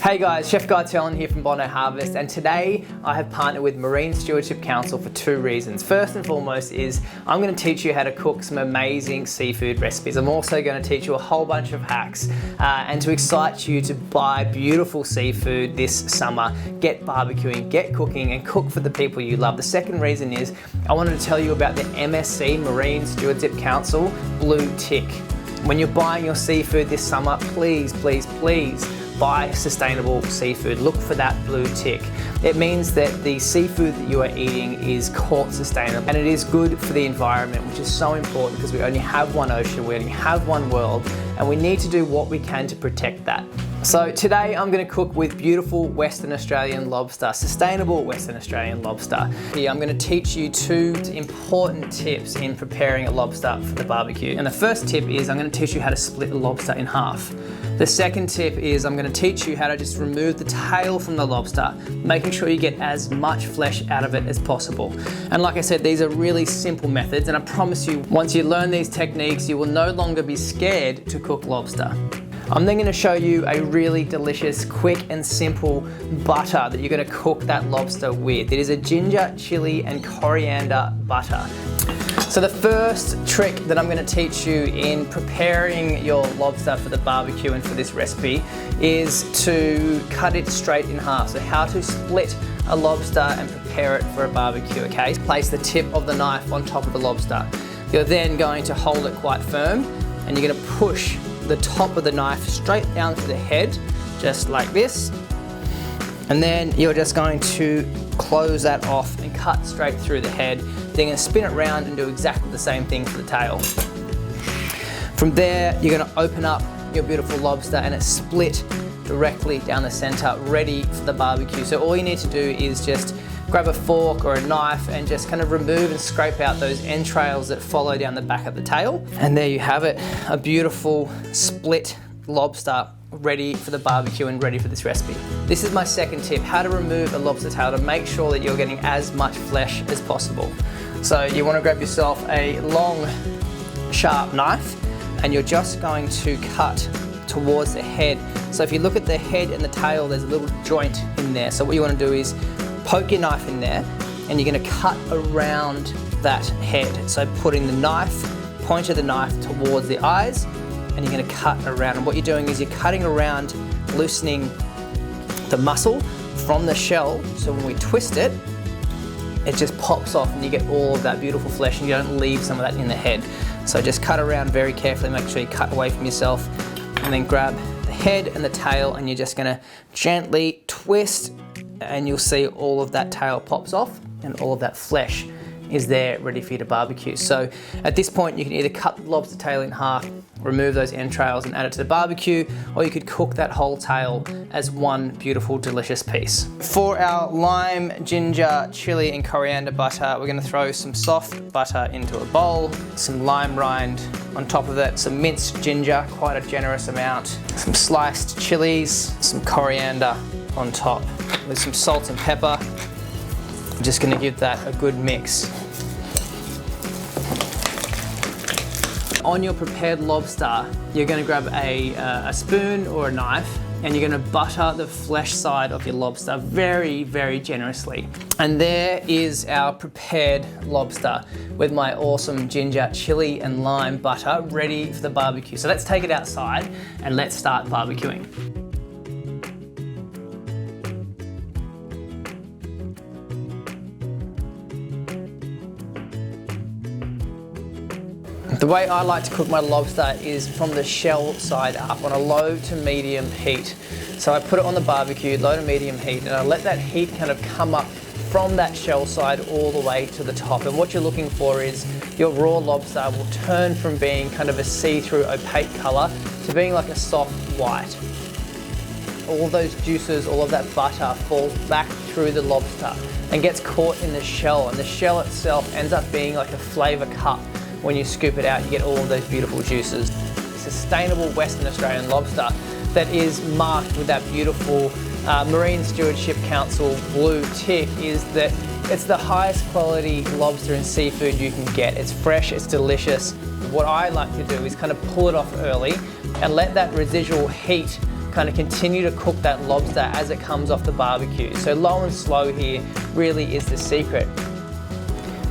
Hey guys, Chef Guy Tellen here from Bondi Harvest, and today I have partnered with Marine Stewardship Council for two reasons. First and foremost is I'm going to teach you how to cook some amazing seafood recipes. I'm also going to teach you a whole bunch of hacks and to excite you to buy beautiful seafood this summer. Get barbecuing, get cooking, and cook for the people you love. The second reason is I wanted to tell you about the MSC, Marine Stewardship Council Blue Tick. When you're buying your seafood this summer, please buy sustainable seafood. Look for that blue tick. It means that the seafood that you are eating is caught sustainable, and it is good for the environment, which is so important because we only have one ocean, we only have one world, and we need to do what we can to protect that. So today I'm going to cook with beautiful Western Australian lobster, sustainable Western Australian lobster. Here I'm going to teach you two important tips in preparing a lobster for the barbecue. And the first tip is I'm going to teach you how to split a lobster in half. The second tip is I'm going to teach you how to just remove the tail from the lobster, making sure you get as much flesh out of it as possible. And like I said, these are really simple methods, and I promise you, once you learn these techniques, you will no longer be scared to cook lobster. I'm then going to show you a really delicious, quick and simple butter that you're going to cook that lobster with. It is a ginger, chili and coriander butter. So the first trick that I'm going to teach you in preparing your lobster for the barbecue and for this recipe is to cut it straight in half. So how to split a lobster and prepare it for a barbecue, okay? Place the tip of the knife on top of the lobster. You're then going to hold it quite firm, and you're going to push the top of the knife straight down to the head, just like this. And then you're just going to close that off and cut straight through the head. Then you're going to spin it around and do exactly the same thing for the tail. From there, you're going to open up your beautiful lobster, and it's split directly down the center, ready for the barbecue. So all you need to do is just grab a fork or a knife and just kind of remove and scrape out those entrails that follow down the back of the tail. And there you have it, a beautiful split lobster ready for the barbecue and ready for this recipe. This is my second tip, how to remove a lobster tail to make sure that you're getting as much flesh as possible. So you want to grab yourself a long, sharp knife, and you're just going to cut towards the head. So if you look at the head and the tail, there's a little joint in there. So what you want to do is poke your knife in there, and you're going to cut around that head. So putting the knife, point of the knife towards the eyes, and you're going to cut around. And what you're doing is you're cutting around, loosening the muscle from the shell, so when we twist it, it just pops off and you get all of that beautiful flesh, and you don't leave some of that in the head. So just cut around very carefully, make sure you cut away from yourself, and then grab the head and the tail, and you're just going to gently twist, and you'll see all of that tail pops off and all of that flesh is there ready for you to barbecue. So at this point, you can either cut the lobster tail in half, remove those entrails and add it to the barbecue, or you could cook that whole tail as one beautiful, delicious piece. For our lime, ginger, chili and coriander butter, we're going to throw some soft butter into a bowl, some lime rind on top of it, some minced ginger, quite a generous amount, some sliced chilies, some coriander on top with some salt and pepper. I'm just going to give that a good mix. On your prepared lobster, you're going to grab a spoon or a knife, and you're going to butter the flesh side of your lobster very, very generously. And there is our prepared lobster with my awesome ginger, chili and lime butter ready for the barbecue. So let's take it outside and let's start barbecuing. The way I like to cook my lobster is from the shell side up on a low to medium heat. So I put it on the barbecue, low to medium heat, and I let that heat kind of come up from that shell side all the way to the top. And what you're looking for is your raw lobster will turn from being kind of a see-through opaque color to being like a soft white. All those juices, all of that butter falls back through the lobster and gets caught in the shell, and the shell itself ends up being like a flavor cup. When you scoop it out, you get all of those beautiful juices. Sustainable Western Australian lobster that is marked with that beautiful Marine Stewardship Council blue tick is that it's the highest quality lobster and seafood you can get. It's fresh, it's delicious. What I like to do is kind of pull it off early and let that residual heat kind of continue to cook that lobster as it comes off the barbecue. So low and slow here really is the secret.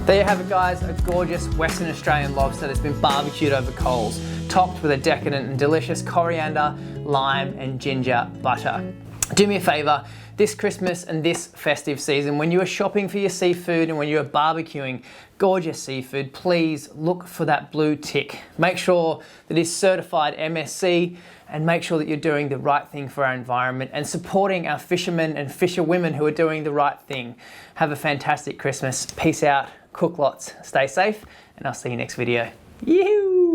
There you have it, guys, a gorgeous Western Australian lobster that's been barbecued over coals, topped with a decadent and delicious coriander, lime and ginger butter. Do me a favour, this Christmas and this festive season, when you are shopping for your seafood and when you are barbecuing gorgeous seafood, please look for that blue tick. Make sure that it's certified MSC and make sure that you're doing the right thing for our environment and supporting our fishermen and fisherwomen who are doing the right thing. Have a fantastic Christmas. Peace out, cook lots, stay safe, and I'll see you next video. Yoo-hoo!